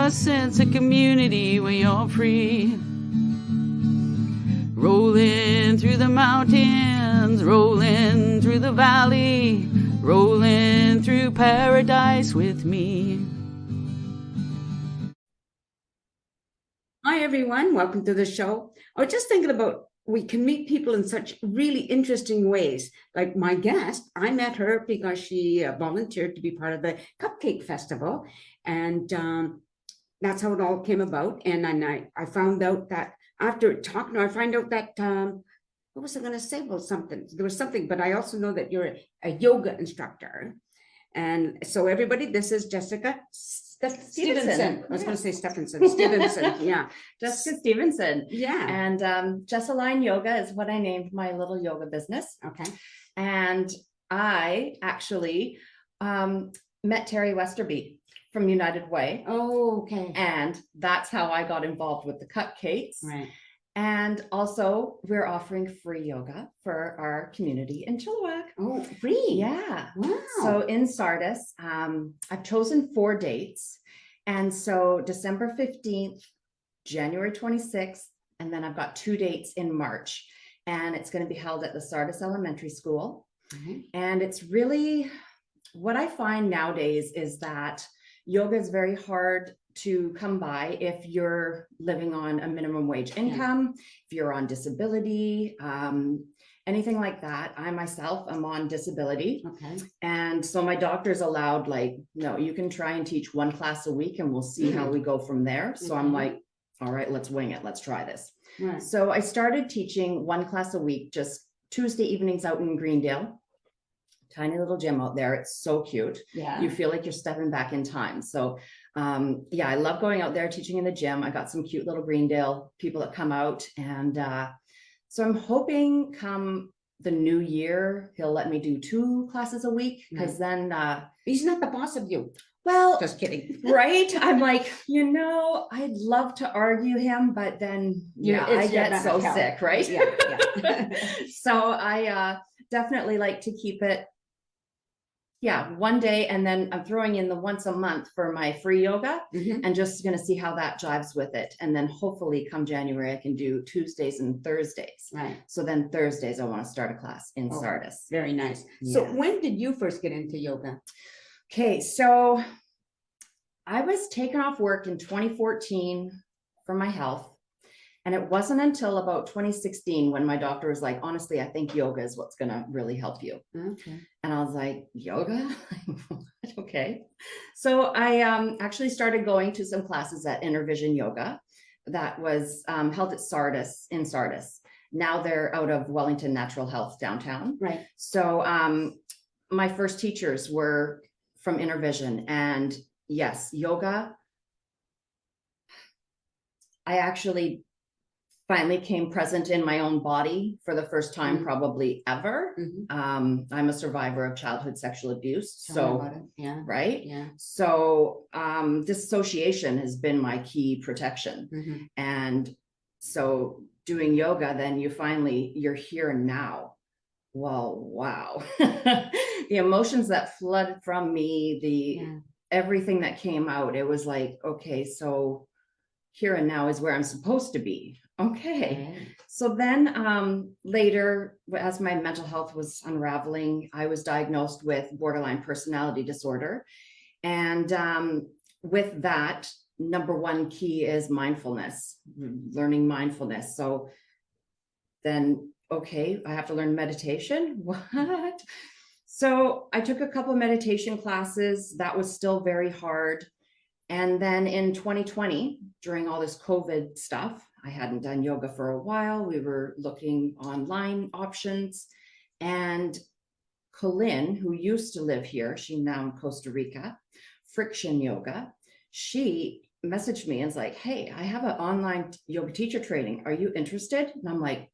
a sense of community when you're free. Rolling through the mountains, rolling through the valley, rolling through paradise with me. Hi, everyone. Welcome to the show. I was just thinking about we can meet people in such really interesting ways. Like my guest, I met her because she volunteered to be part of the Cupcake Festival. And that's how it all came about. And then I found out that after talking to her, I find out that, what was I going to say? Well, something, there was something, but I also know that you're a yoga instructor. And so everybody, this is Jessica Stephenson. I was going to say Stephenson. Stevenson. Yeah. Jessica Stephenson. Yeah. And Jessalignyoga is what I named my little yoga business. Okay. And I actually met Terry Westerby from United Way. Oh, okay. And that's how I got involved with the cupcakes. Right. And also, we're offering free yoga for our community in Chilliwack. Oh, free? Yeah. Wow. So in Sardis, I've chosen 4 dates. And so December 15th, January 26th, and then I've got 2 dates in March. And it's going to be held at the Sardis Elementary School. Mm-hmm. And it's really, what I find nowadays is that yoga is very hard to come by if you're living on a minimum wage income, if you're on disability, anything like that. I myself am on disability. Okay. And so my doctor's allowed, like, no, you can try and teach 1 class a week and we'll see how we go from there. So I'm like, all right, let's wing it. Let's try this. Right. So I started teaching 1 class a week, just Tuesday evenings out in Greendale. Tiny little gym out there. It's so cute. Yeah. You feel like you're stepping back in time. So yeah, I love going out there teaching in the gym. I got some cute little Greendale people that come out. And so I'm hoping come the new year, he'll let me do 2 classes a week, because then he's not the boss of you. Well, Just kidding. Right. I'm like, I'd love to argue him, but then I get so sick, right? Yeah. So I definitely like to keep it 1 day, and then I'm throwing in the once a month for my free yoga, and just going to see how that jives with it. And then hopefully come January, I can do Tuesdays and Thursdays. Right. So then Thursdays, I want to start a class in Sardis. Very nice. So when did you first get into yoga? Okay, so I was taken off work in 2014 for my health. And it wasn't until about 2016 when my doctor was like, honestly, I think yoga is what's going to really help you. Okay. And I was like, yoga? Okay. So I actually started going to some classes at Inner Vision Yoga that was held at Sardis, in Sardis. Now they're out of Wellington Natural Health downtown. Right. So my first teachers were from Inner Vision, and yes, yoga. I actually finally came present in my own body for the first time, probably ever. I'm a survivor of childhood sexual abuse. Right. Yeah. So dissociation has been my key protection. And so doing yoga, then you're here and now. Well, wow. The emotions that flood from me, everything that came out, it was like, okay, so here and now is where I'm supposed to be. Okay. So then later, as my mental health was unraveling, I was diagnosed with borderline personality disorder. And with that, number 1 key is mindfulness, learning mindfulness. So then, okay, I have to learn meditation. What? So I took a couple of meditation classes. That was still very hard. And then in 2020, during all this COVID stuff, I hadn't done yoga for a while. We were looking online options, and Colin, who used to live here, she's now in Costa Rica, Friction Yoga, she messaged me and was like, hey, I have an online yoga teacher training. Are you interested? And I'm like,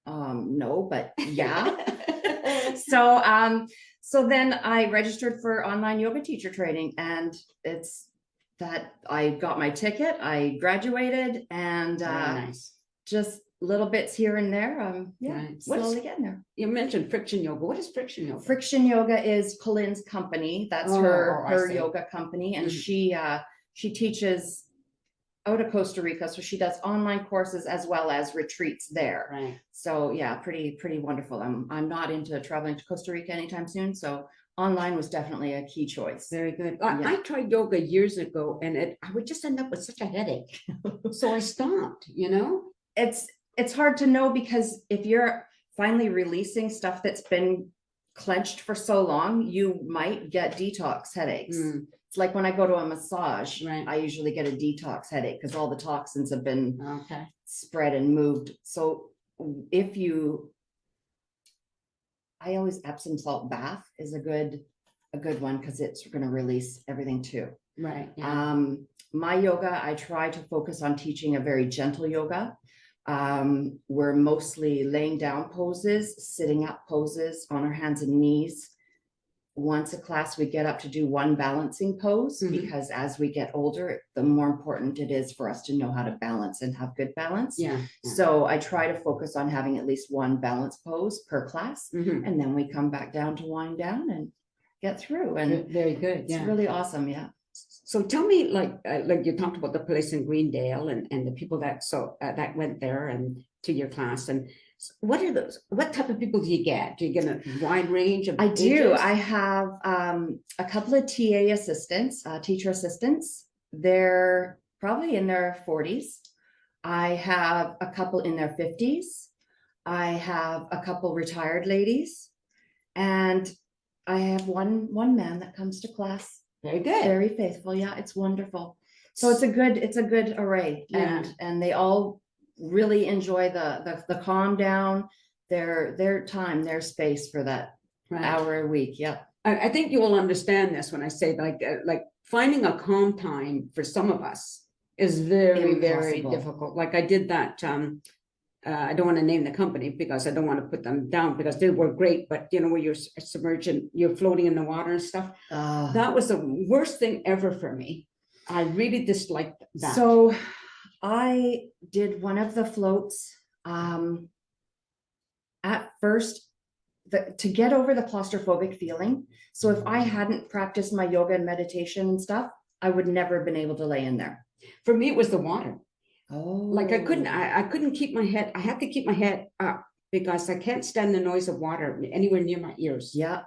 no, but yeah. So then I registered for online yoga teacher training, and it's that I got my ticket, I graduated, and just little bits here and there. Slowly getting there. You mentioned Friction Yoga. What is Friction Yoga? Friction Yoga is Colin's company. That's her yoga company, and she teaches out of Costa Rica. So she does online courses as well as retreats there. Right. So yeah, pretty wonderful. I'm not into traveling to Costa Rica anytime soon. So online was definitely a key choice. Very good. I tried yoga years ago, and I would just end up with such a headache. So I stopped, It's hard to know, because if you're finally releasing stuff that's been clenched for so long, you might get detox headaches. It's like when I go to a massage, I usually get a detox headache because all the toxins have been spread and moved. So I always Epsom salt bath is a good one, because it's going to release everything too. Right. Yeah. My yoga, I try to focus on teaching a very gentle yoga. We're mostly laying down poses, sitting up poses on our hands and knees. Once a class, we get up to do one balancing pose, because as we get older, the more important it is for us to know how to balance and have good balance. Yeah. So I try to focus on having at least one balance pose per class, and then we come back down to wind down and get through. And very good. It's really awesome. Yeah. So tell me, like you talked about the place in Greendale and the people that that went there and to your class, and what are those? What type of people do you get? Do you get a wide range of? I do. I have a couple of TA assistants, teacher assistants. They're probably in their 40s. I have a couple in their 50s. I have a couple retired ladies, and I have one man that comes to class. Very good. Very faithful. Yeah, it's wonderful. So it's a good array. And they all really enjoy the calm down, their time, their space for that hour a week. Yeah. I think you will understand this when I say like finding a calm time for some of us is very, very difficult. Like I did that. I don't want to name the company because I don't want to put them down, because they were great, but where you're submerged and you're floating in the water and stuff. That was the worst thing ever for me. I really disliked that. So I did one of the floats at first to get over the claustrophobic feeling. So if I hadn't practiced my yoga and meditation and stuff, I would never have been able to lay in there. For me, it was the water. Oh, like I couldn't keep my head. I had to keep my head up because I can't stand the noise of water anywhere near my ears. Yeah.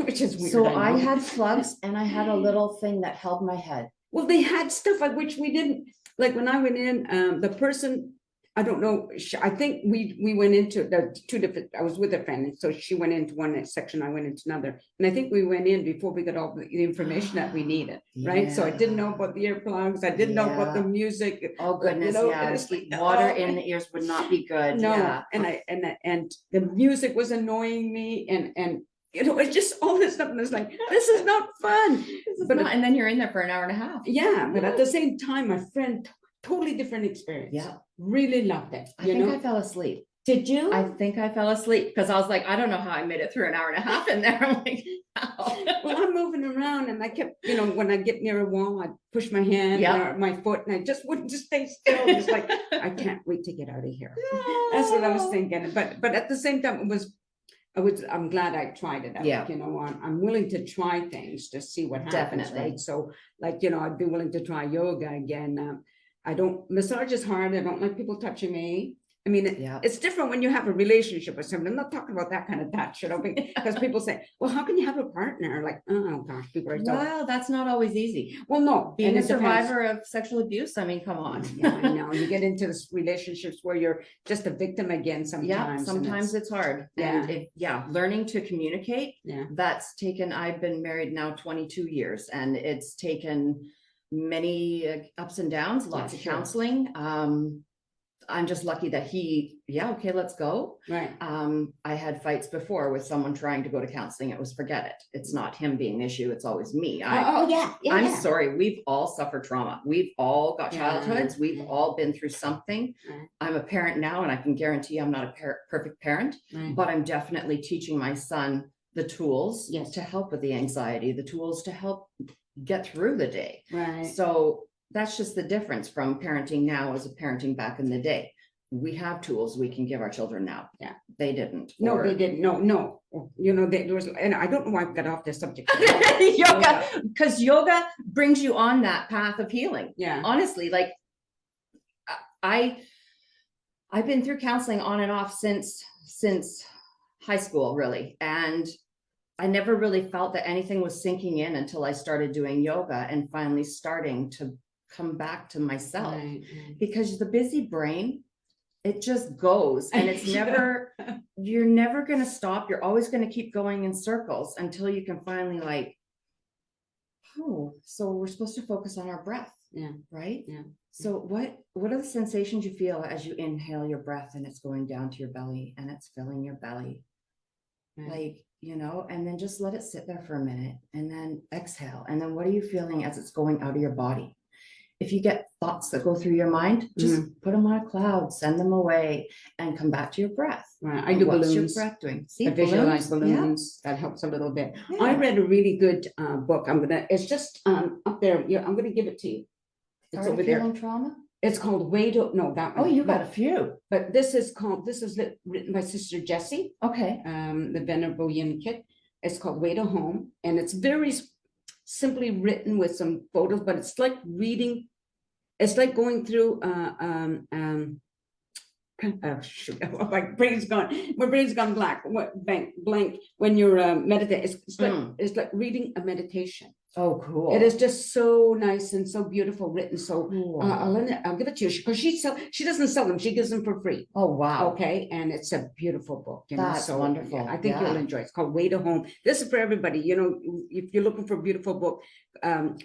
Which is weird. So I had plugs and I had a little thing that held my head. Well, they had stuff like which we didn't, like when I went in, the person, I don't know, I think we went into the two different, I was with a friend, and so she went into one section, I went into another, and I think we went in before we got all the information that we needed, right? So I didn't know about the earplugs, I didn't know about the music. Oh goodness, water in the ears would not be good. No, and the music was annoying me, and it's just all this stuff, and it's like, this is not fun. And then you're in there for an hour and a half. Yeah, but at the same time, my friend, totally different experience. Yeah. Really loved it. I think I fell asleep. Did you? I think I fell asleep because I was like, I don't know how I made it through an hour and a half in there. I'm like, how? Well, I'm moving around and I kept, when I get near a wall, I push my hand or my foot, and I just wouldn't just stay still. It's like, I can't wait to get out of here. No. That's what I was thinking. But at the same time, I'm glad I tried it out. Yeah. I'm willing to try things to see what happens. Definitely. Right. So I'd be willing to try yoga again. Massage is hard. I don't like people touching me. I mean, it's different when you have a relationship with someone. I'm not talking about that kind of touch, because people say, well, how can you have a partner? Like, oh gosh, people are well, that's not always easy. Well, no. Being a survivor of sexual abuse, I mean, come on. Yeah, I know. You get into this relationships where you're just a victim again sometimes. Yeah, sometimes it's hard. Yeah. And learning to communicate, I've been married now 22 years, and it's taken many ups and downs, lots of counseling. I'm just lucky that okay, let's go. Right. I had fights before with someone trying to go to counseling. It was forget it. It's not him being the issue. It's always me. I'm sorry. We've all suffered trauma. We've all got childhoods. We've all been through something. Right. I'm a parent now, and I can guarantee I'm not a perfect parent, but I'm definitely teaching my son the tools to help with the anxiety, the tools to help get through the day. Right. So that's just the difference from parenting now as a parenting back in the day. we have tools we can give our children now. Yeah. They didn't. No, or- they didn't. No. You know, there was, and I don't know why I got off this subject. Yoga, because yoga brings you on that path of healing. Yeah. Honestly, like I've been through counseling on and off since high school, really. And I never really felt that anything was sinking in until I started doing yoga and finally starting to come back to myself. Right. Because the busy brain, it just goes, and it's never, you're never going to stop. You're always going to keep going in circles until you can finally like, oh, so we're supposed to focus on our breath. Yeah. Right. Yeah. So what are the sensations you feel as you inhale your breath and it's going down to your belly and it's filling your belly? Right. Like, you know, and then just let it sit there for a minute and then exhale. And then what are you feeling as it's going out of your body? If you get thoughts that go through your mind, just put them on a cloud, send them away, and come back to your breath. Right. I do What's balloons. your breath doing? See, I visualize balloons. Yeah. That helps a little bit. Yeah. I read a really good book. It's just up there. Yeah, I'm gonna give it to you. It's over there. Trauma? It's called Way to, no, that one. Oh, you got a few. But this is written by Sister Jessie, Okay. the Venerable Yin Kit. It's called Way to Home. And it's very simply written with some photos, but it's like reading, it's like going through oh shoot, my brain's gone blank when you're meditating. It's like reading a meditation. Oh, cool. It is just so nice and so beautiful written. So Cool. I'll give it to you because she doesn't sell them. She gives them for free. Oh, wow. Okay, and it's a beautiful book. You know? That's So, wonderful. yeah, I think Yeah. you'll enjoy it. It's called Way to Home. This is for everybody. You know, if you're looking for a beautiful book,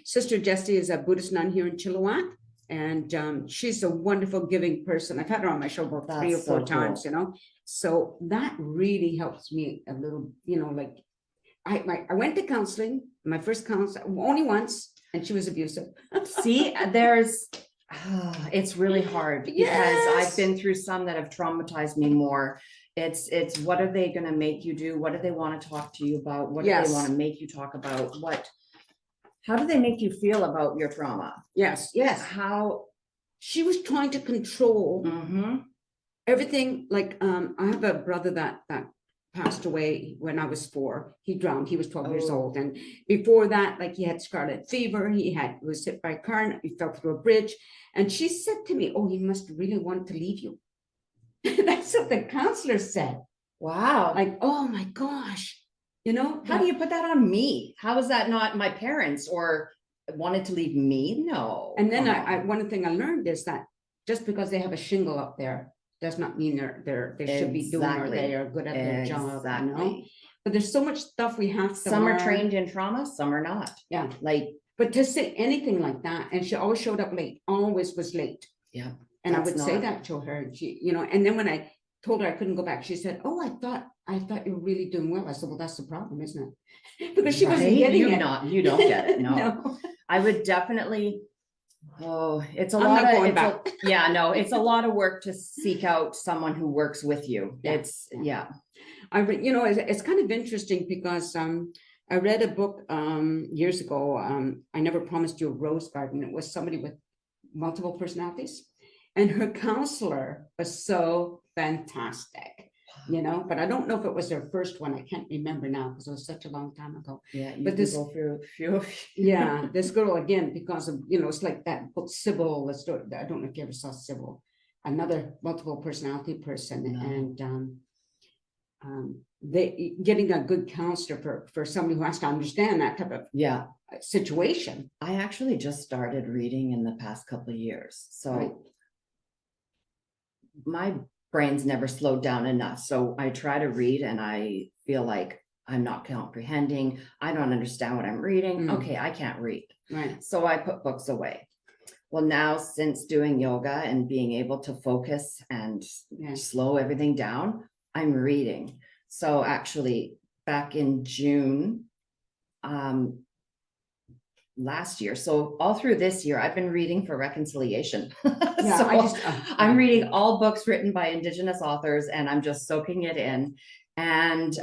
Sister Jessie is a Buddhist nun here in Chilliwack, and she's a wonderful, giving person. I've had her on my show about 3 or 4 so times. cool. You know, so that really helps me a little. You know, like I went to counseling. My first counselor only once, and she was abusive. See, it's really hard because I've been through some that have traumatized me more. It's what are they going to make you do? What do they want to talk to you about? What do they want to make you talk about? How do they make you feel about your trauma? Yes. How she was trying to control everything. Like, I have a brother that passed away when I was 4. He drowned. He was 12 years old. And before that, like, he had scarlet fever. He was hit by a car and he fell through a bridge. And she said to me, oh, he must really want to leave you. That's what the counselor said. Wow. Like, oh my gosh. You know, how do you put that on me? How is that not my parents or wanted to leave me? No. And then one thing I learned is that just because they have a shingle up there does not mean they should be doing or they are good at their job. You know? But there's so much stuff we have to Some learn. are trained in trauma, some are not. Yeah. Like, but to say anything like that, and she always showed up late, always was late. Yeah. And I would say that to her, you know, and then when I told her I couldn't go back, she said, oh, I thought you were really doing well. I said, well, that's the problem, isn't it? Because she wasn't getting it. You don't get it. No. No. I would definitely, it's a I'm lot not of, going back. It's a lot of work to seek out someone who works with you. Yeah. It's kind of interesting because I read a book years ago. I Never Promised You a Rose Garden. It was somebody with multiple personalities, and her counselor was so fantastic, you know, but I don't know if it was their first one. I can't remember now because it was such a long time ago. Yeah, but this go through a few. Yeah, this girl again, because of, you know, it's like that book Sybil, the story. I don't know if you ever saw Sybil, another multiple personality person. No. And they getting a good counselor for somebody who has to understand that type of situation. I actually just started reading in the past couple of years, so my brain's never slowed down enough. So I try to read and I feel like I'm not comprehending. I don't understand what I'm reading. Okay, I can't read. Right. So I put books away. Well, now since doing yoga and being able to focus and slow everything down, I'm reading. So actually back in June, last year. So all through this year, I've been reading for reconciliation. I'm reading all books written by Indigenous authors and I'm just soaking it in. And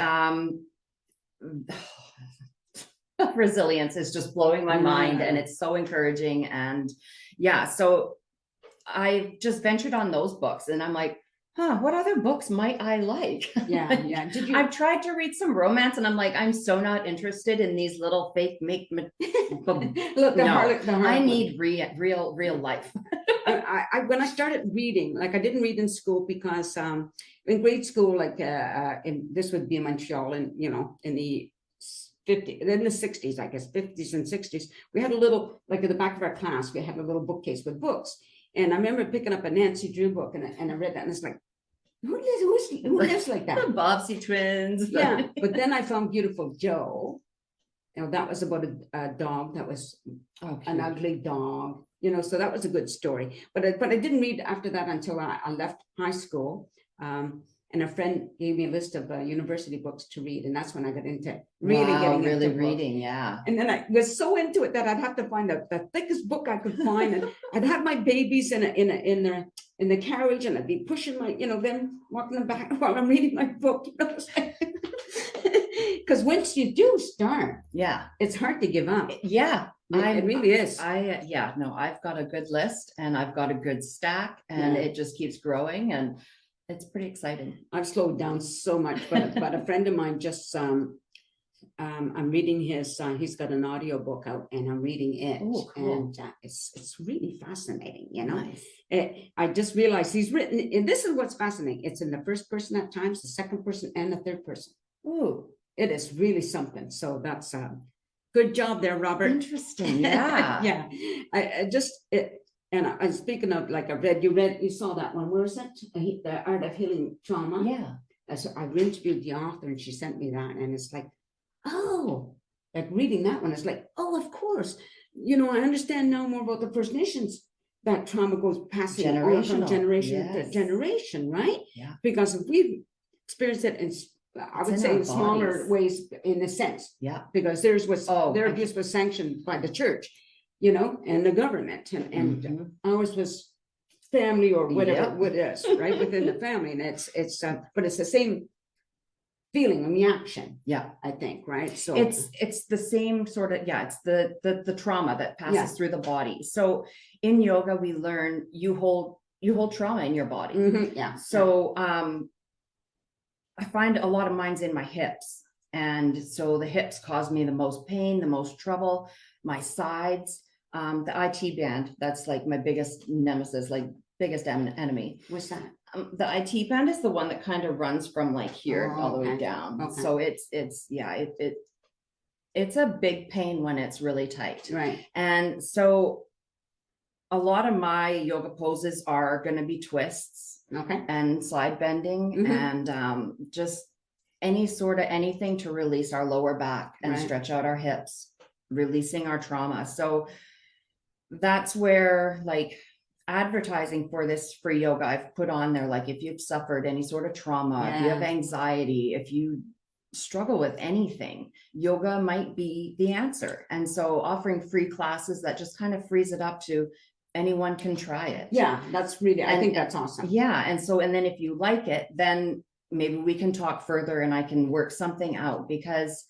resilience is just blowing my mind and it's so encouraging. And so I just ventured on those books, and I'm like, what other books might I like? Yeah. Did you? I've tried to read some romance, and I'm like, I'm so not interested in these little fake make. Look, I need real life. When I started reading, like I didn't read in school because in grade school, like this would be in Montreal, and in the 60s, I guess 50s and 60s, we had a little, like in the back of our class, we had a little bookcase with books, and I remember picking up a Nancy Drew book, and I read that, and it's like, who lives like that? The Bobbsey twins. Yeah, but then I found Beautiful Joe. That was about a dog that was an ugly dog. So that was a good story. But I didn't read after that until I left high school. And a friend gave me a list of university books to read, and that's when I got into really reading. Yeah. And then I was so into it that I'd have to find the thickest book I could find, and I'd have my babies in the carriage, and I'd be pushing my, them walking them back while I'm reading my book. Because once you do start, it's hard to give up. Yeah. It really is. I've got a good list, and I've got a good stack, and it just keeps growing, and it's pretty exciting. I've slowed down so much, but a friend of mine just I'm reading his he's got an audio book out, and I'm reading it. Oh, cool. And it's really fascinating, Nice. I just realized he's written, and this is what's fascinating, it's in the first person at times, the second person, and the third person. Ooh, it is really something. So that's good job there, Robert. Interesting. Yeah. And I'm speaking of, like, you saw that one. Where is it? The Art of Healing Trauma. Yeah. So I interviewed the author, and she sent me that, and it's like, like reading that one, it's like, of course, I understand now more about the First Nations. That trauma goes passing on from generation to generation, right? Yeah. Because if we've experienced it I would say in smaller ways, in a sense. Yeah. Because their abuse was sanctioned by the church, and the government, and ours was family or whatever it is, right, within the family, and it's but it's the same feeling and reaction. Yeah, I think, right. So it's the same sort of it's the trauma that passes through the body. So in yoga, we learn you hold trauma in your body. So I find a lot of mine's in my hips. And so the hips cause me the most pain, the most trouble, my sides, the IT band, that's like my biggest nemesis, like biggest enemy. What's that? The IT band is the one that kind of runs from like here all the way down. Okay. So it's a big pain when it's really tight. Right. And so a lot of my yoga poses are going to be twists. Okay. And side bending and just anything to release our lower back and stretch out our hips, releasing our trauma. So that's where, like, advertising for this free yoga I've put on there, like, if you've suffered any sort of trauma, if you have anxiety, if you struggle with anything, yoga might be the answer. And so offering free classes that just kind of frees it up to anyone can try it. Yeah, that's really, I think that's awesome. Yeah. And then if you like it, then maybe we can talk further and I can work something out, because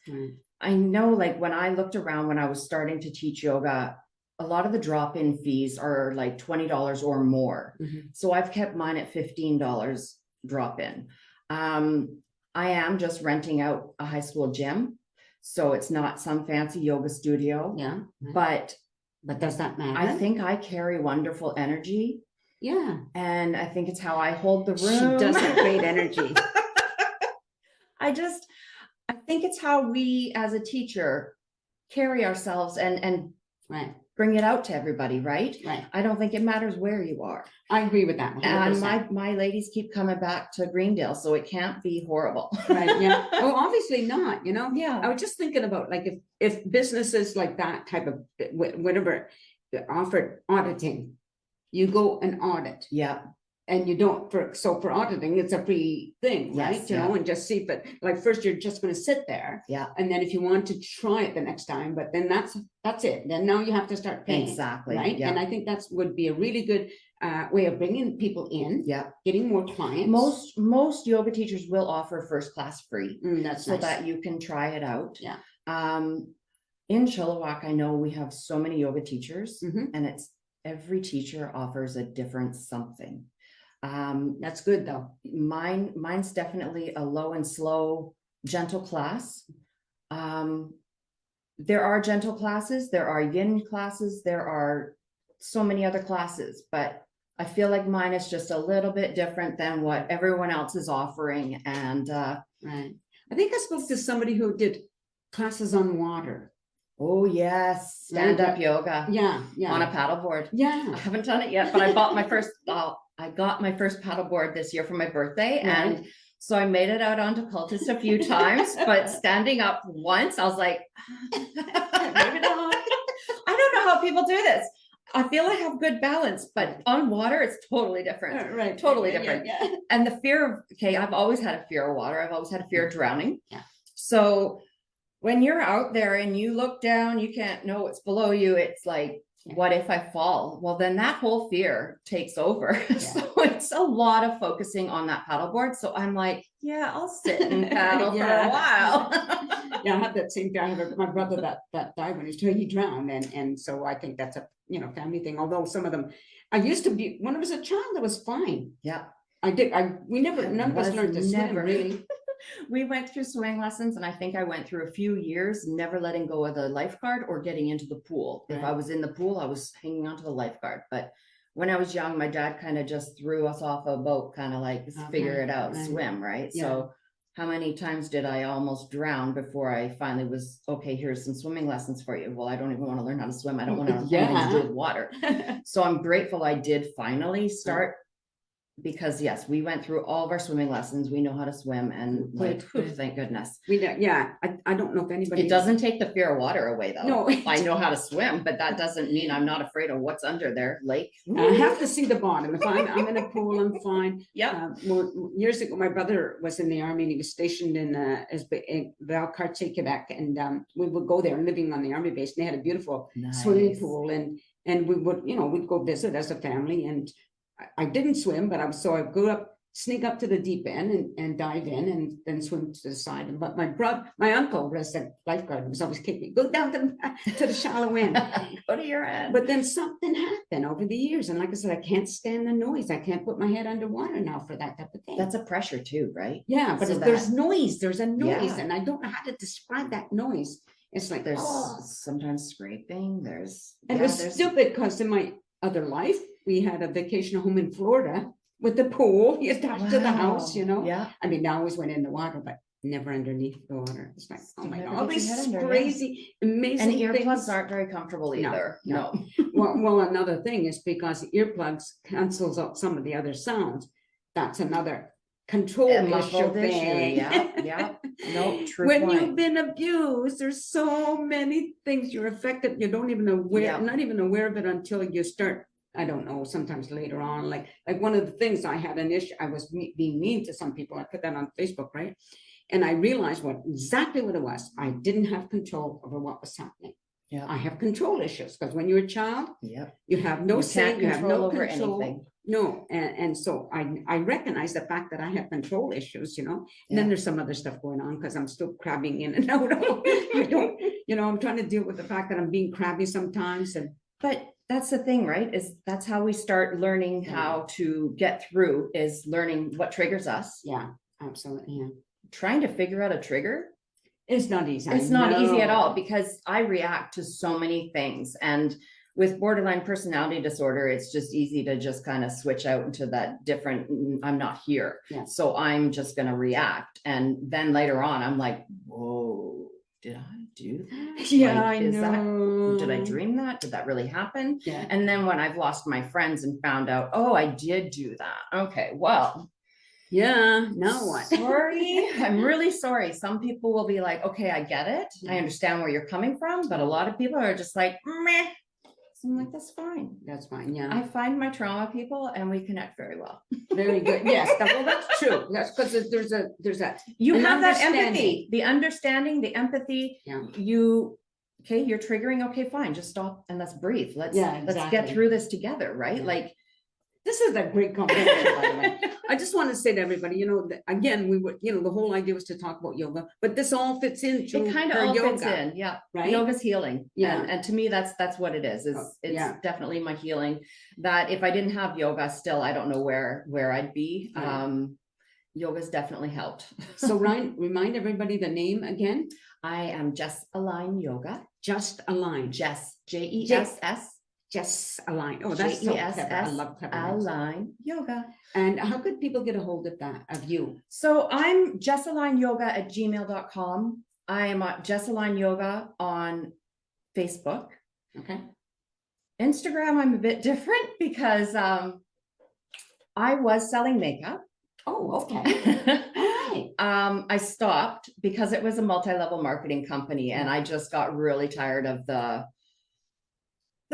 I know, like, when I looked around when I was starting to teach yoga, a lot of the drop-in fees are like $20 or more. So I've kept mine at $15 drop-in. I am just renting out a high school gym. So it's not some fancy yoga studio. Yeah. But does that matter? I think I carry wonderful energy. Yeah. And I think it's how I hold the room. She does have great energy. I think it's how we as a teacher carry ourselves and bring it out to everybody, right? Right. I don't think it matters where you are. I agree with that. 100%. And my ladies keep coming back to Greendale, so it can't be horrible. Right. Yeah. Well, obviously not, Yeah. I was just thinking about, like, if businesses like that type of whatever offered auditing, you go and audit. Yeah. And you don't for auditing, it's a free thing, right? Yes, And just see, but like first you're just going to sit there. Yeah. And then if you want to try it the next time, but then that's it. Then now you have to start paying. Exactly. Right. Yeah. And I think that's would be a really good way of bringing people in. Yeah. Getting more clients. Most yoga teachers will offer first class free. That's so nice. That you can try it out. Yeah. In Chilliwack, I know we have so many yoga teachers, and every teacher offers a different something. That's good though. Mine's definitely a low and slow, gentle class. There are gentle classes, there are yin classes, there are so many other classes, but I feel like mine is just a little bit different than what everyone else is offering. And right. I think I spoke to somebody who did classes on water. Oh yes, stand-up yoga. Yeah, yeah. On a paddleboard. Yeah. I haven't done it yet, but I bought my first. I got my first paddleboard this year for my birthday, and so I made it out onto Cultus a few times. But standing up once, I was like, maybe not. I don't know how people do this. I feel I have good balance, but on water, it's totally different. Right. Totally different. Yeah. And the fear of, I've always had a fear of water. I've always had a fear of drowning. Yeah. So when you're out there and you look down, you can't know what's below you. It's like, what if I fall? Well, then that whole fear takes over. Yeah. So it's a lot of focusing on that paddleboard. So I'm like, yeah, I'll sit and paddle for a while. Yeah, I had that same guy. My brother that died when he drowned, and so I think that's a family thing. Although some of them, I used to be when I was a child, I was fine. Yeah, none of us learned to swim really. We went through swimming lessons, and I think I went through a few years never letting go of the lifeguard or getting into the pool. Right. If I was in the pool, I was hanging onto the lifeguard. But when I was young, my dad kind of just threw us off a boat, kind of like figure it out, swim, right? Yeah. So how many times did I almost drown before I finally was, okay, here's some swimming lessons for you. Well, I don't even want to learn how to swim. I don't want to have anything to do with water. So I'm grateful I did finally start. Because yes, we went through all of our swimming lessons. We know how to swim, and like, thank goodness. We don't. Yeah, I don't know if anybody. It doesn't take the fear of water away, though. No, I know how to swim, but that doesn't mean I'm not afraid of what's under there. Lake. I have to see the bottom. If I'm in a pool, I'm fine. Yeah. Years ago, my brother was in the army, and he was stationed in Valcartier, Quebec, and we would go there, living on the army base. And they had a beautiful swimming pool, and we would, we'd go visit as a family. And I didn't swim, but I go up, sneak up to the deep end and dive in, and then swim to the side. But my uncle was a lifeguard, was always kicking me, go down to the shallow end, go to your end. But then something happened over the years, and like I said, I can't stand the noise. I can't put my head underwater now for that type of thing. That's a pressure too, right? Yeah, but so there's noise. There's a noise, and I don't know how to describe that noise. It's like there's sometimes scraping. It was stupid because in my other life, we had a vacation home in Florida with the pool attached to the house, Yeah. I mean, I always went in the water, but never underneath the water. It's like, oh my God, all these under, crazy, amazing and earplugs things aren't very comfortable either. No. Well, another thing is because earplugs cancels out some of the other sounds. That's another control issue thing. Yeah. No, true. When you've been abused, there's so many things you're affected. You don't even aware, not even aware of it until you start. I don't know, sometimes later on, like one of the things I had an issue, I was being mean to some people. I put that on Facebook, right? And I realized exactly what it was. I didn't have control over what was happening. Yeah, I have control issues because when you're a child, you have no say, you have no over control. Anything. No, and so I recognize the fact that I have control issues, and then there's some other stuff going on because I'm still crabbing in and out. I'm trying to deal with the fact that I'm being crabby sometimes, but that's the thing, right? That's how we start learning how to get through, is learning what triggers us. Yeah, absolutely. Yeah. Trying to figure out a trigger. It's not easy. It's not easy at all, because I react to so many things. And with borderline personality disorder, it's just easy to just kind of switch out into that different, I'm not here. Yeah. So I'm just going to react. And then later on, I'm like, whoa, did I do that? Yeah, I know. Did I dream that? Did that really happen? Yeah. And then when I've lost my friends and found out, oh, I did do that. Okay, well. Yeah, now what? Sorry, I'm really sorry. Some people will be like, okay, I get it. I understand where you're coming from. But a lot of people are just like, meh. So I'm like, that's fine. That's fine. Yeah. I find my trauma people and we connect very well. Very good. Yes. Well, that's true. That's because there's that. You have that empathy, the understanding, the empathy. Yeah. You're triggering. Okay, fine. Just stop and let's breathe. Let's get through this together. Right. Yeah. Like, This is a great conversation, by the way. I just want to say to everybody, that, again, we were, the whole idea was to talk about yoga, but this all fits into it kind of all yoga, fits in. Yeah. right? Yoga's healing. Yeah. And to me, that's what it is. It's definitely my healing, that if I didn't have yoga still, I don't know where I'd be. Right. Yoga's definitely helped. So remind everybody the name again. I am Jessalignyoga. Just Align. Jess, Jess. Just Align. Oh, that's so clever. I love clever names. Align Yoga. And how could people get a hold of you? So I'm jessalignyoga@gmail.com. I am at Jessaline Yoga on Facebook. Okay. Instagram, I'm a bit different because I was selling makeup. Oh, okay. I stopped because it was a multi-level marketing company, and I just got really tired of the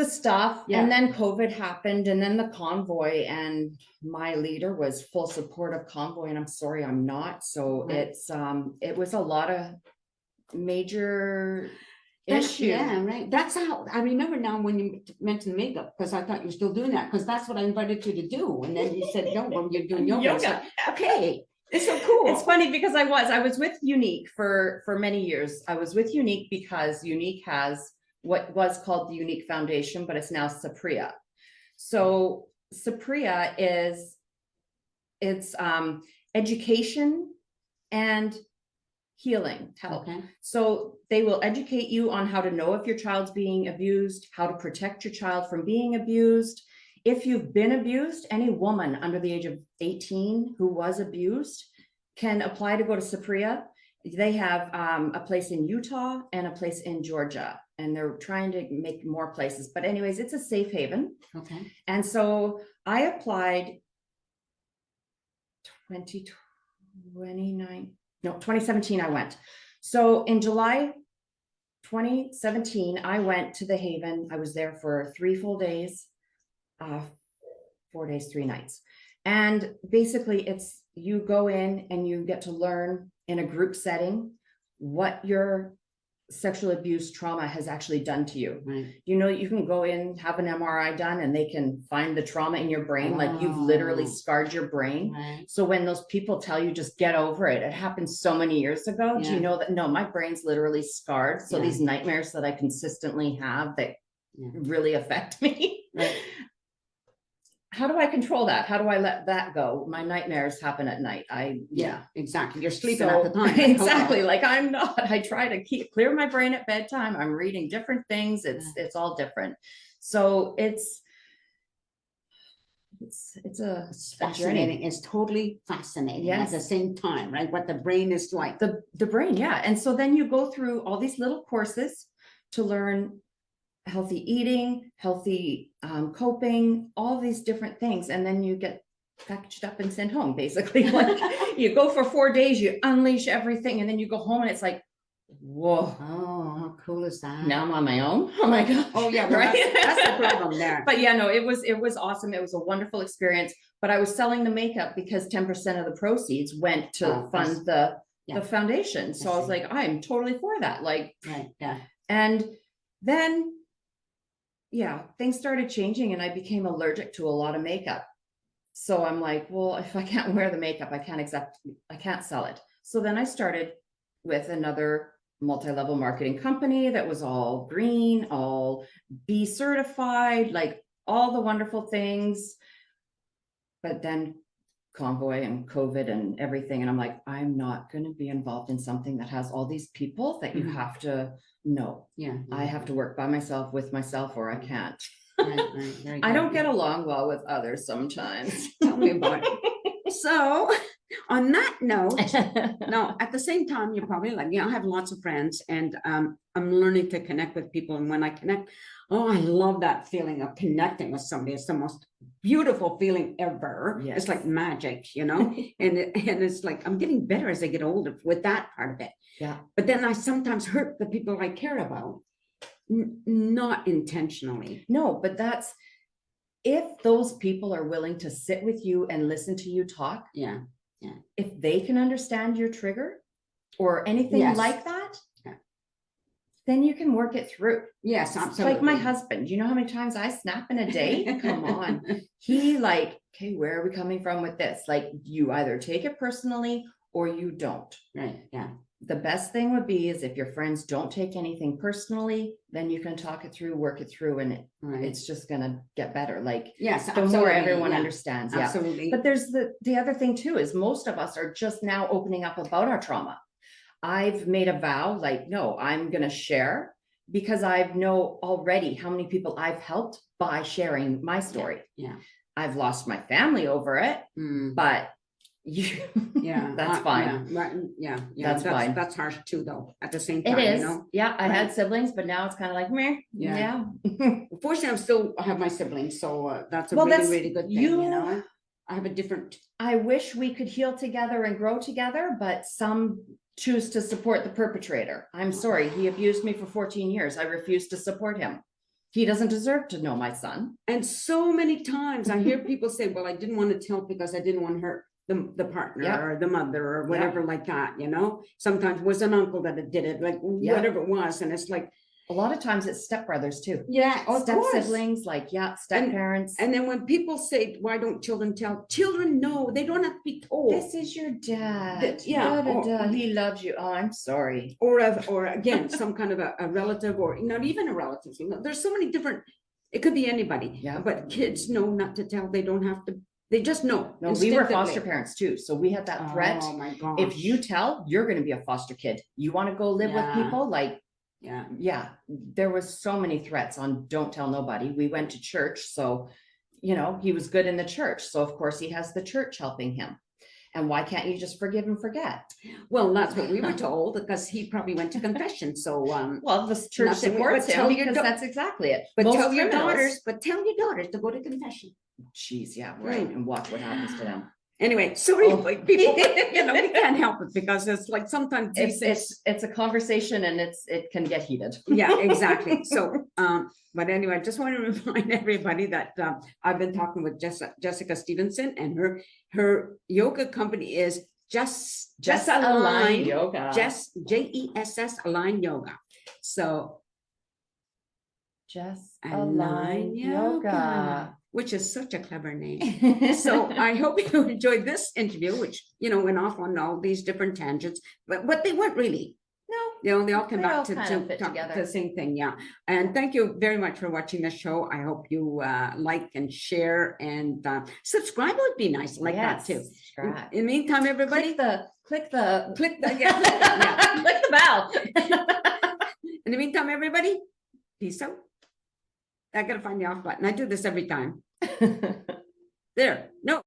stuff. And then COVID happened, and then the convoy, and my leader was full support of convoy, and I'm sorry, I'm not. So it was a lot of major issues. Yeah, right. That's how I remember now when you mentioned makeup, because I thought you were still doing that, because that's what I invited you to do. And then you said, no, well, you're doing yoga. Like, okay. It's so cool. It's funny because I was with Unique for many years. I was with Unique because Unique has what was called the Unique Foundation, but it's now Sapria. So Sapria it's education and healing help. Okay. So they will educate you on how to know if your child's being abused, how to protect your child from being abused. If you've been abused, any woman under the age of 18 who was abused can apply to go to Sapria. They have a place in Utah and a place in Georgia, and they're trying to make more places. But anyways, it's a safe haven. Okay. And so I applied 2017 I went. So in July 2017, I went to the Haven. I was there for 3 full days. 4 days, 3 nights. And basically you go in and you get to learn in a group setting what your sexual abuse trauma has actually done to you. Right. You can go in, have an MRI done, and they can find the trauma in your brain. Like you've literally scarred your brain. Right. So when those people tell you just get over it, it happened so many years ago. Do you know that? No, my brain's literally scarred. So these nightmares that I consistently have that really affect me. Right. How do I control that? How do I let that go? My nightmares happen at night. Exactly. You're sleeping at the time. Exactly. Like I'm not. I try to clear my brain at bedtime. I'm reading different things. It's all different. So it's fascinating. It's totally fascinating at the same time, right? What the brain is like. The brain, yeah. And so then you go through all these little courses to learn healthy eating, healthy coping, all these different things. And then you get packaged up and sent home, basically. Like you go for 4 days, you unleash everything, and then you go home and it's like, whoa. Oh, how cool is that? Now I'm on my own. Oh my God. Oh yeah, well, right. That's the problem there. But yeah, no, it was awesome. It was a wonderful experience. But I was selling the makeup because 10% of the proceeds went to fund the foundation. So I was like, I'm totally for that. Like, right, yeah. And then things started changing and I became allergic to a lot of makeup. So I'm like, well, if I can't wear the makeup, I can't sell it. So then I started with another multi-level marketing company that was all green, all B certified, like all the wonderful things. But then convoy and COVID and everything. And I'm like, I'm not going to be involved in something that has all these people that you have to know. Yeah. I have to work by myself with myself or I can't. Right. I don't get along well with others sometimes. Tell me about it. So on that note, no, at the same time, you're probably like, I have lots of friends and I'm learning to connect with people. And when I connect, I love that feeling of connecting with somebody. It's the most beautiful feeling ever. Yes. It's like magic, and it's like, I'm getting better as I get older with that part of it. Yeah. But then I sometimes hurt the people I care about, not intentionally. No, but that's, if those people are willing to sit with you and listen to you talk, if they can understand your trigger or anything like that, then you can work it through. Yes, absolutely. Like my husband, you know how many times I snap in a day? Come on. He like, okay, where are we coming from with this? Like, you either take it personally or you don't. Right. Yeah. The best thing would be is if your friends don't take anything personally, then you can talk it through, work it through, and it's just going to get better. Like, yes, the more everyone understands. Absolutely. But there's the other thing too, is most of us are just now opening up about our trauma. I've made a vow, like, no, I'm going to share, because I know already how many people I've helped by sharing my story. Yeah. I've lost my family over it, but that's fine. That's fine. That's harsh too, though. At the same time, it is. I had siblings, but now it's kind of like meh. Fortunately, I have my siblings, so that's a really good thing. I have a different. I wish we could heal together and grow together, but some choose to support the perpetrator. I'm sorry, he abused me for 14 years. I refuse to support him. He doesn't deserve to know my son. And so many times I hear people say, well, I didn't want to tell because I didn't want to hurt the partner or the mother or whatever like that, Sometimes it was an uncle that did it, like whatever it was. And it's like, a lot of times it's stepbrothers too. Yeah. Step siblings, step parents. And then when people say, why don't children tell? Children know, they don't have to be told. This is your dad. He loves you. Oh, I'm sorry. Or again, some kind of a relative, or not even a relative. There's so many different, it could be anybody. Yeah. But kids know not to tell. They don't have to. They just know. No, we were foster parents too. So we had that threat. Oh my gosh. If you tell, you're going to be a foster kid. You want to go live with people, there was so many threats on don't tell nobody. We went to church, so he was good in the church, so of course he has the church helping him. And why can't you just forgive and forget? Well, that's what we were told, because he probably went to confession. So well, the church supports him, because that's exactly it. But tell your daughters to go to confession. Jeez, right. And watch what happens to them. Anyway, sorry, people, we can't help it, because it's like sometimes it's a conversation, and it can get heated. Yeah, exactly. So, but anyway, I just want to remind everybody that I've been talking with Jessica Stephenson, and her yoga company is Jessalignyoga. JESS Align Yoga. So, Jessalignyoga. Which is such a clever name. So I hope you enjoyed this interview, which, went off on all these different tangents, but they weren't really. No, they all came back to the same thing. Yeah. And thank you very much for watching this show. I hope you like and share and subscribe would be nice. Like that too. In the meantime, everybody, click the click the bell. In the meantime, everybody, peace out. I gotta find the off button. I do this every time. There. No.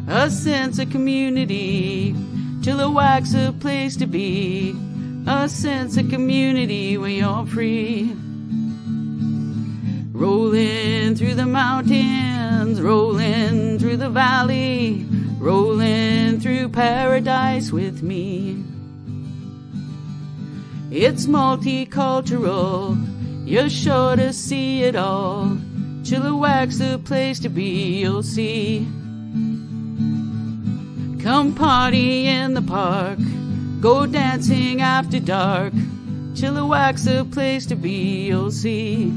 A sense of community, Chilliwack's a place to be. A sense of community where you're free. Rolling through the mountains, rolling through the valley, rolling through paradise with me. It's multicultural, you're sure to see it all. Chilliwack's the place to be, you'll see. Come party in the park, go dancing after dark. Chilliwack's the place to be, you'll see.